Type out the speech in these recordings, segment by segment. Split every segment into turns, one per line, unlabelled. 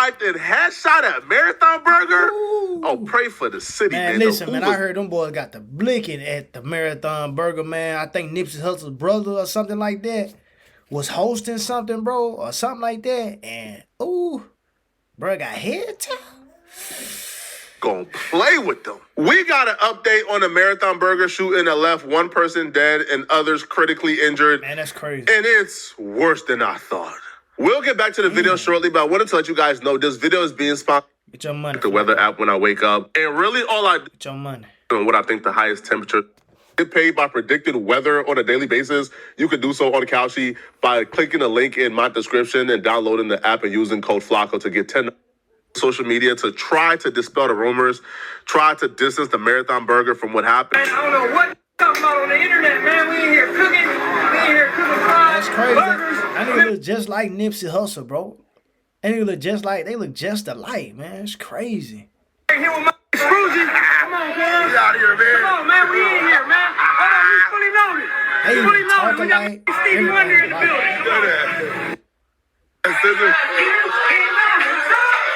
and headshot at Marathon Burger.
Ooh.
Oh, pray for the city, man.
Listen, man, I heard them boys got the blicking at the Marathon Burger, man. I think Nipsey Hussle's brother or something like that was hosting something, bro, or something like that. And, ooh, bro got head tap.
Gonna play with them. We got an update on the Marathon Burger shooting that left one person dead and others critically injured.
Man, that's crazy.
And it's worse than I thought. We'll get back to the video shortly, but I wanted to let you guys know this video is being sponsored
Get your money.
the weather app when I wake up. And really all I do
Get your money.
and what I think the highest temperature. Get paid by predicted weather on a daily basis. You can do so on Kalshi by clicking the link in my description and downloading the app and using code FLACO to get 10 social media to try to dispel the rumors, try to distance the Marathon Burger from what happened.
Man, I don't know what you're talking about on the internet, man. We in here cooking. We in here cooking fries.
That's crazy.
Burgers.
I think it look just like Nipsey Hussle, bro. And they look just alike, man. It's crazy.
Here with my Scrooge. Come on, man.
Get out of here, man.
Come on, man. We in here, man. Hold on, we fully loaded.
They
We fully
even
loaded.
talk
We got
alike.
Stevie Wonder in the building.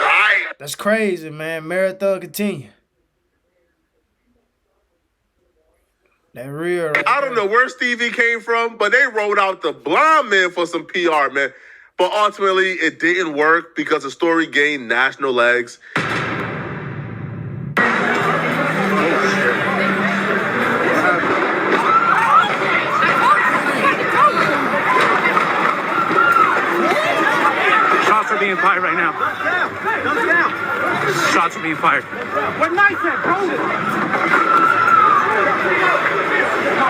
Right.
That's crazy, man. Marathon continue. That real. Right
I don't know where Stevie came from, but they rolled out the blind man for some PR, man. But ultimately, it didn't work because the story gained national legs.
Shots are being fired right now. Shots are being fired.
What night at, bro?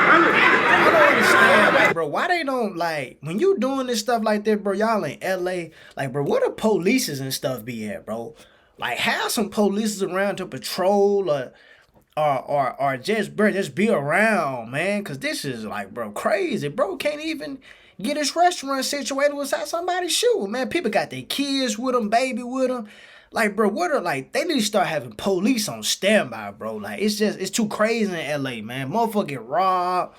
I don't understand, like, bro, why they don't, like, when you doing this stuff like that, bro, y'all in LA, like, bro, where the polices and stuff be at, bro? Like, have some polices around to patrol or just, bro, just be around, man, because this is, like, bro, crazy. Bro can't even get his restaurant situated without somebody shooting, man. People got their kids with them, baby with them. Like, bro, they need to start having police on standby, bro. Like, it's too crazy in LA, man. Motherfucker get robbed.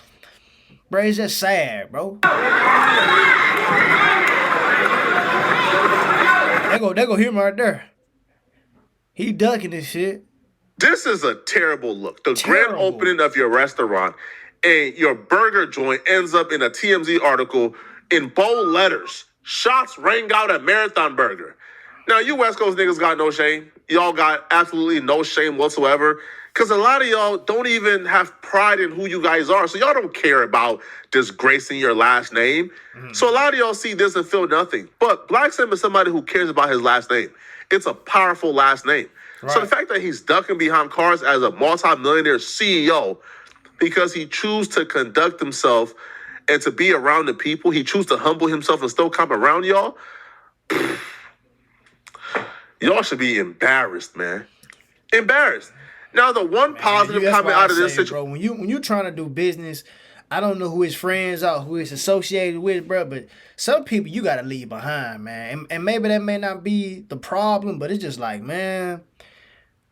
Bro, it's just sad, bro. They go him right there. He ducking this shit.
This is a terrible look. The
Terrible.
grand opening of your restaurant and your burger joint ends up in a TMZ article in bold letters. Shots rang out at Marathon Burger. Now, you West Coast niggas got no shame. Y'all got absolutely no shame whatsoever. Because a lot of y'all don't even have pride in who you guys are. So y'all don't care about disgracing your last name. So a lot of y'all see this and feel nothing. But Black Sam is somebody who cares about his last name. It's a powerful last name. So the fact that he's ducking behind cars as a multi-millionaire CEO because he chooses to conduct himself and to be around the people, he chooses to humble himself and still come around y'all, y'all should be embarrassed, man. Embarrassed. Now, the one positive comment out of this situation,
bro, when you trying to do business, I don't know who his friends are, who he's associated with, bro, but some people you got to leave behind, man. And maybe that may not be the problem, but it's just like, man,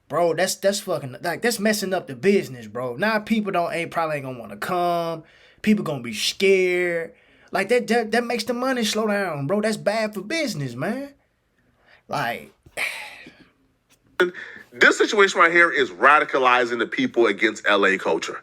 bro, that's fucking, like, that's messing up the business, bro. Now people probably ain't gonna want to come. People gonna be scared. Like, that makes the money slow down, bro. That's bad for business, man. Like,
this situation right here is radicalizing the people against LA culture.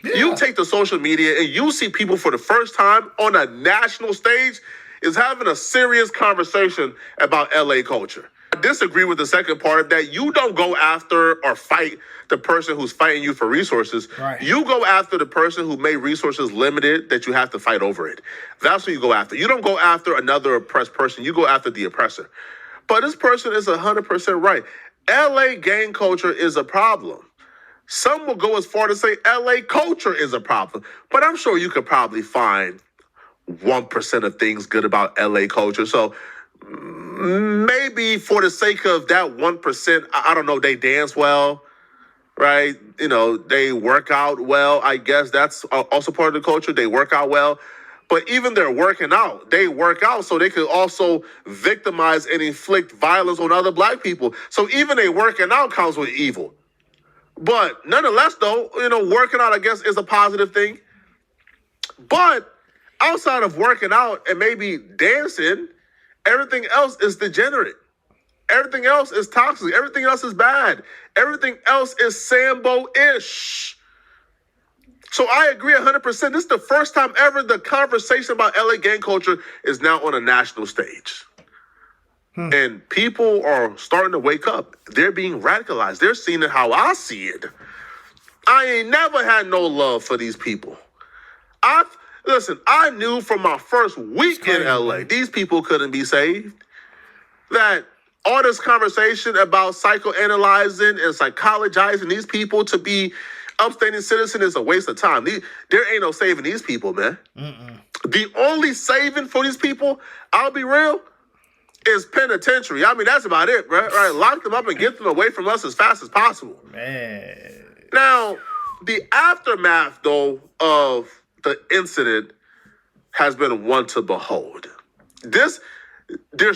Yeah. You take the social media and you see people for the first time on a national stage is having a serious conversation about LA culture. I disagree with the second part that you don't go after or fight the person who's fighting you for resources.
Right.
You go after the person who made resources limited that you have to fight over it. That's what you go after. You don't go after another oppressed person. You go after the oppressor. But this person is 100% right. LA gang culture is a problem. Some will go as far to say LA culture is a problem. But I'm sure you could probably find 1% of things good about LA culture. So maybe for the sake of that 1%, I don't know, they dance well, right? You know, they work out well. I guess that's also part of the culture. They work out well. But even they're working out, they work out so they could also victimize and inflict violence on other Black people. So even they working out comes with evil. But nonetheless, though, you know, working out, I guess, is a positive thing. But outside of working out and maybe dancing, everything else is degenerate. Everything else is toxic. Everything else is bad. Everything else is Sambo-ish. So I agree 100%. This is the first time ever the conversation about LA gang culture is now on a national stage. And people are starting to wake up. They're being radicalized. They're seeing it how I see it. I ain't never had no love for these people. Listen, I knew from my first week in LA, these people couldn't be saved. That all this conversation about psychoanalyzing and psychologizing these people to be upstanding citizen is a waste of time. There ain't no saving these people, man. The only saving for these people, I'll be real, is penitentiary. I mean, that's about it, bro. Right? Lock them up and get them away from us as fast as possible.
Man.
Now, the aftermath, though, of the incident has been one to behold. There's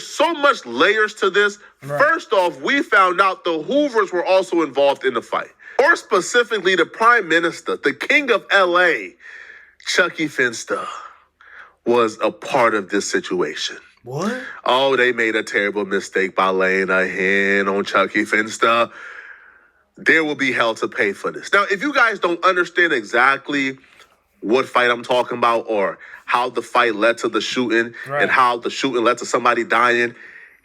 so much layers to this. Right. First off, we found out the Hoovers were also involved in the fight. More specifically, the Prime Minister, the King of LA, Chucky Finster, was a part of this situation.
What?
Oh, they made a terrible mistake by laying a hand on Chucky Finster. There will be hell to pay for this. Now, if you guys don't understand exactly what fight I'm talking about or how the fight led to the shooting and how the shooting led to somebody dying,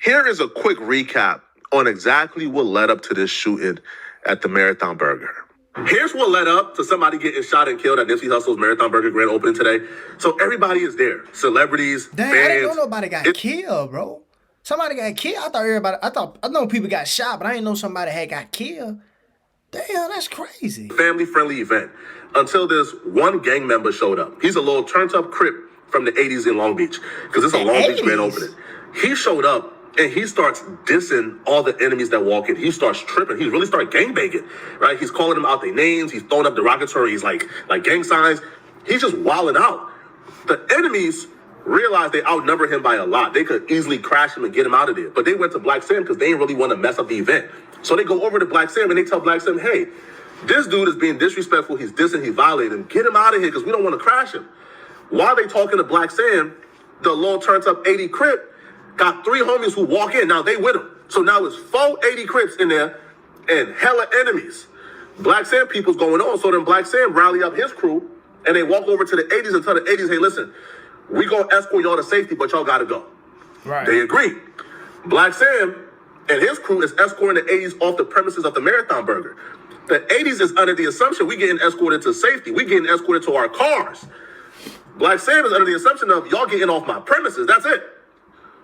here is a quick recap on exactly what led up to this shooting at the Marathon Burger. Here's what led up to somebody getting shot and killed at Nipsey Hussle's Marathon Burger grand opening today. So everybody is there. Celebrities, fans.
I didn't know nobody got killed, bro. Somebody got killed. I know people got shot, but I didn't know somebody had got killed. Damn, that's crazy.
Family-friendly event until this one gang member showed up. He's a little turned-up Crip from the 80s in Long Beach because it's a Long Beach grand opening. He showed up and he starts dissing all the enemies that walk in. He starts tripping. He really started gangbanging, right? He's calling them out their names. He's throwing up derogatory. He's like gang signs. He's just wilding out. The enemies realized they outnumbered him by a lot. They could easily crash him and get him out of there. But they went to Black Sam because they didn't really want to mess up the event. So they go over to Black Sam and they tell Black Sam, hey, this dude is being disrespectful. He's dissing. He's violating. Get him out of here because we don't want to crash him. While they talking to Black Sam, the little turned up 80 Crip got 3 homies who walk in. Now they with him. So now it's 4 80 Crips in there and hella enemies. Black Sam people's going on. So then Black Sam rally up his crew and they walk over to the 80s and tell the 80s, hey, listen, we gonna escort y'all to safety, but y'all gotta go.
Right.
They agree. Black Sam and his crew is escorting the 80s off the premises of the Marathon Burger. The 80s is under the assumption we getting escorted to safety. We getting escorted to our cars. Black Sam is under the assumption of y'all getting off my premises. That's it.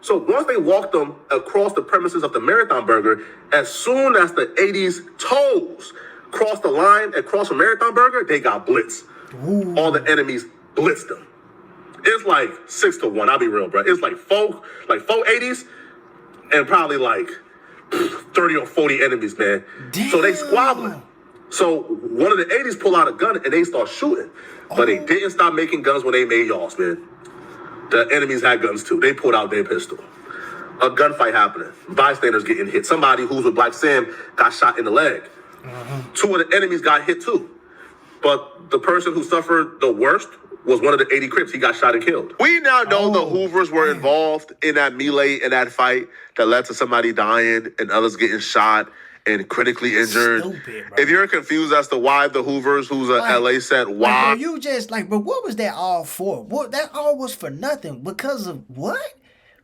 So once they walked them across the premises of the Marathon Burger, as soon as the 80s toes crossed the line across the Marathon Burger, they got blitzed. Ooh. All the enemies blitzed them. It's like 6-1. I'll be real, bro. It's like four 80s and probably like 30 or 40 enemies, man. Damn. So they squabbling. So one of the 80s pull out a gun and they start shooting. But they didn't stop making guns when they made y'all's, man. The enemies had guns too. They pulled out their pistol. A gunfight happening. Bystanders getting hit. Somebody who's with Black Sam got shot in the leg. 2 of the enemies got hit too. But the person who suffered the worst was one of the 80 Crips. He got shot and killed. We now know the Hoovers were involved in that melee, in that fight that led to somebody dying and others getting shot and critically injured.
Stupid, bro.
If you're confused as to why the Hoovers, who's a LA set, why?
Bro, you just but what was that all for? What that all was for nothing. Because of what?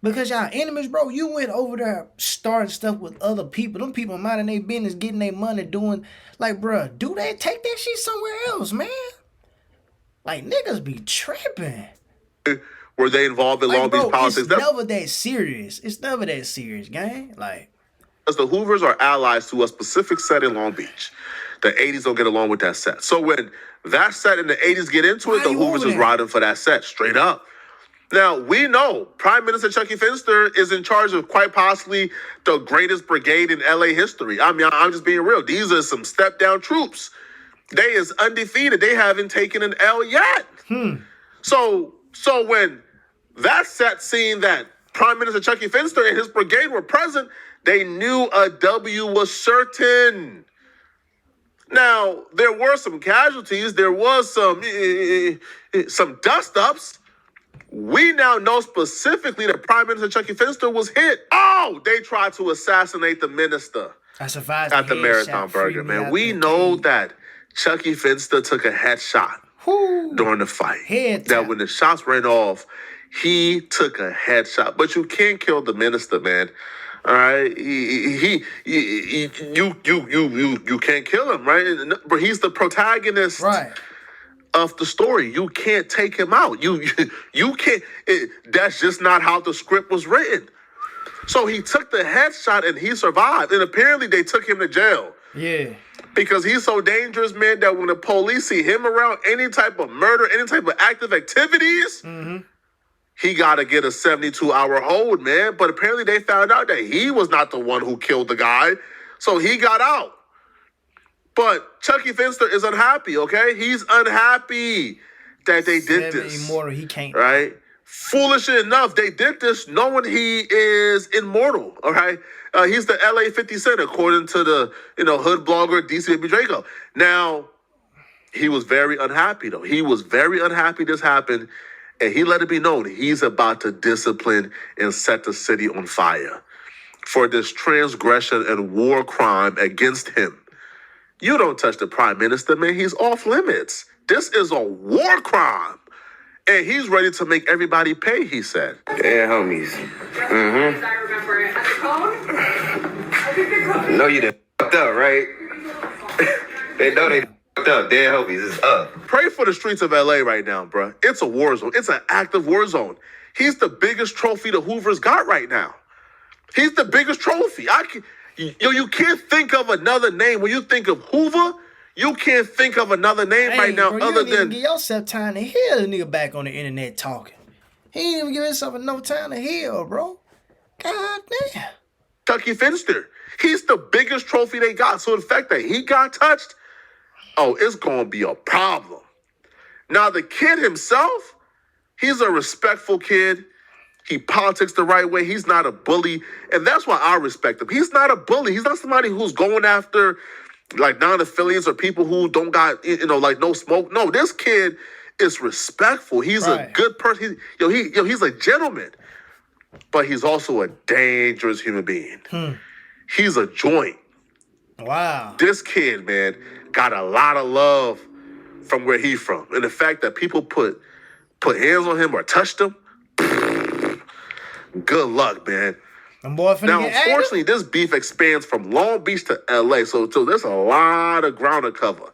Because y'all enemies, bro. You went over there starting stuff with other people. Them people minding their business, getting their money, doing bro, do that, take that shit somewhere else, man. Niggas be tripping.
Were they involved in Long Beach politics?
It's never that serious. It's never that serious, gang.
Because the Hoovers are allies to a specific set in Long Beach. The 80s don't get along with that set. So when that set and the 80s get into it, the Hoovers is riding for that set, straight up. Now, we know Prime Minister Chucky Finster is in charge of quite possibly the greatest brigade in LA history. I mean, I'm just being real. These are some step-down troops. They is undefeated. They haven't taken an L yet. So when that set seen that Prime Minister Chucky Finster and his brigade were present, they knew a W was certain. Now, there were some casualties. There was some dust-ups. We now know specifically that Prime Minister Chucky Finster was hit. Oh, they tried to assassinate the minister
I survived
at the
headshot,
Marathon
free
Burger,
me
man.
out
We
the
know
cage.
that Chucky Finster took a headshot
Whoo.
during the fight.
Head
That
tap.
when the shots ran off, he took a headshot. But you can't kill the minister, man. All right, you can't kill him, right? But he's the protagonist
Right.
of the story. You can't take him out. You can't. That's just not how the script was written. So he took the headshot and he survived. And apparently they took him to jail.
Yeah.
Because he's so dangerous, man, that when the police see him around any type of murder, any type of active activities, he got to get a 72-hour hold, man. But apparently they found out that he was not the one who killed the guy. So he got out. But Chucky Finster is unhappy, okay? He's unhappy that they did this.
Immortal, he can't.
Right? Foolish enough, they did this knowing he is immortal, all right? He's the LA 50 Cent, according to the, hood blogger DC Baby Draco. Now, he was very unhappy, though. He was very unhappy this happened, and he let it be known he's about to discipline and set the city on fire for this transgression and war crime against him. You don't touch the prime minister, man. He's off limits. This is a war crime. And he's ready to make everybody pay, he said.
Yeah, homies.
Mm-hmm. I remember it.
I know you done fucked up, right? They know they fucked up. Dead homies is up.
Pray for the streets of LA right now, bro. It's a war zone. It's an active war zone. He's the biggest trophy the Hoovers got right now. He's the biggest trophy. You can't think of another name. When you think of Hoover, you can't think of another name right now
bro,
other
you didn't even
than...
give yourself time to hear the nigga back on the internet talking. He ain't even give himself enough time to hear, bro. God damn.
Chucky Finster. He's the biggest trophy they got. So the fact that he got touched, it's going to be a problem. Now, the kid himself, he's a respectful kid. He politics the right way. He's not a bully. And that's why I respect him. He's not a bully. He's not somebody who's going after like non-affiliates or people who don't got, like no smoke. No, this kid is respectful. He's a good person. He's a gentleman. But he's also a dangerous human being. He's a joint.
Wow.
This kid, man, got a lot of love from where he's from. And the fact that people put hands on him or touched him, good luck, man. Now, unfortunately, this beef expands from Long Beach to LA, so there's a lot of ground to cover.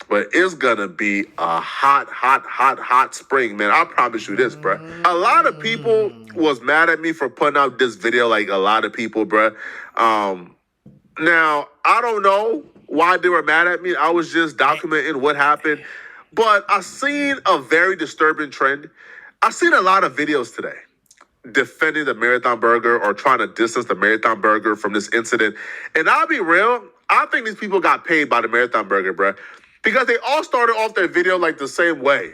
But it's gonna be a hot spring, man. I promise you this, bro. A lot of people was mad at me for putting out this video, like a lot of people, bro. Now, I don't know why they were mad at me. I was just documenting what happened. But I seen a very disturbing trend. I seen a lot of videos today defending the Marathon Burger or trying to distance the Marathon Burger from this incident. And I'll be real, I think these people got paid by the Marathon Burger, bro. Because they all started off their video like the same way.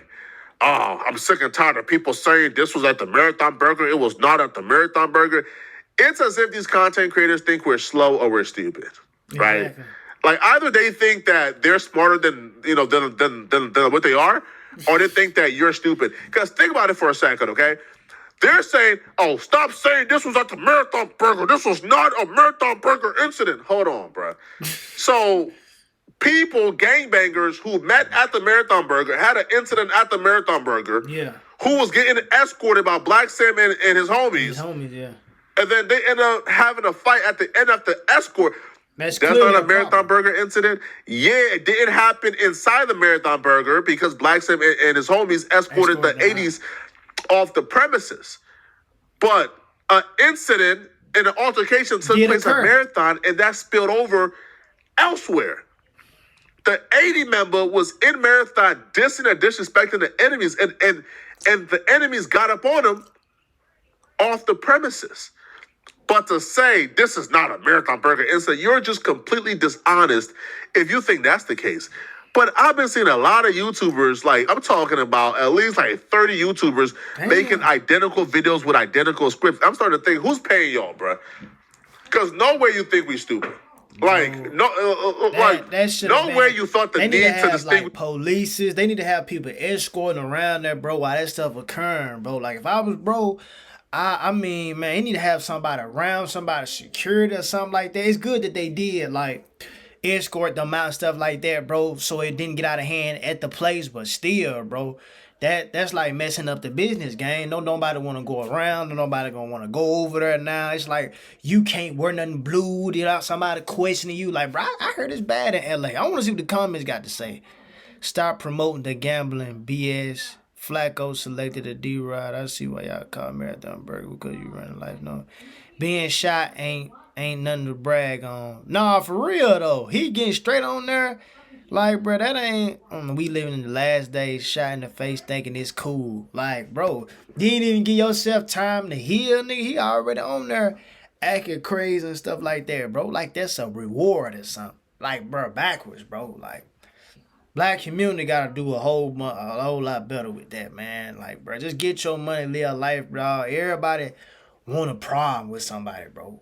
Oh, I'm sick and tired of people saying this was at the Marathon Burger. It was not at the Marathon Burger. It's as if these content creators think we're slow or we're stupid, right? Exactly. Like either they think that they're smarter than what they are, or they think that you're stupid. Because think about it for a second, okay? They're saying, oh, stop saying this was at the Marathon Burger. This was not a Marathon Burger incident. Hold on, bro. So people, gangbangers who met at the Marathon Burger, had an incident at the Marathon Burger, who was getting escorted by Black Sam and his homies.
His homies, yeah.
And then they end up having a fight at the end of the escort.
That's
not a Marathon Burger incident. Yeah, it didn't happen inside the Marathon Burger because Black Sam and his homies escorted the 80s off the premises. But an incident and an altercation took place at Marathon, and that spilled over elsewhere. The 80 member was in Marathon dissing and disrespecting the enemies, and the enemies got up on him off the premises. But to say this is not a Marathon Burger incident, you're just completely dishonest if you think that's the case. But I've been seeing a lot of YouTubers, like I'm talking about at least like 30 YouTubers making identical videos with identical scripts. I'm starting to think, who's paying y'all, bro? Because no way you think we stupid. Like no,
That shit.
nowhere you thought the
they
need
to
to
have
distinguish.
like polices. They need to have people escorting around there, bro, while that stuff occurring, bro. Like if I was bro, I mean, man, you need to have somebody around, somebody security or something like that. It's good that they did like escort them out and stuff like that, bro, so it didn't get out of hand at the place. But still, bro, that's like messing up the business game. No nobody want to go around. No nobody gonna want to go over there now. It's like you can't wear nothing blue without somebody questioning you. Like, bro, I heard it's bad in LA. I want to see what the comments got to say. Stop promoting the gambling BS. Flacco selected a D-Rod. I see why y'all call Marathon Burger because you running life. No, being shot ain't nothing to brag on. Nah, for real though. He getting straight on there. Like, bro, that ain't. We living in the last days, shot in the face, thinking it's cool. Like, bro, you didn't even give yourself time to heal, nigga. He already on there acting crazy and stuff like that, bro. Like, that's a reward or something. Like, bro, backwards, bro. Like, black community gotta do a whole lot better with that, man. Like, bro, just get your money, live life, bro. Everybody want a problem with somebody, bro.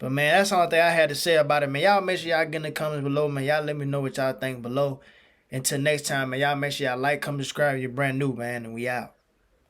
But man, that's the only thing I had to say about it, man. Y'all make sure y'all get in the comments below, man. Y'all let me know what y'all think below. Until next time, man, y'all make sure y'all like, comment, subscribe. You're brand new, man, and we out.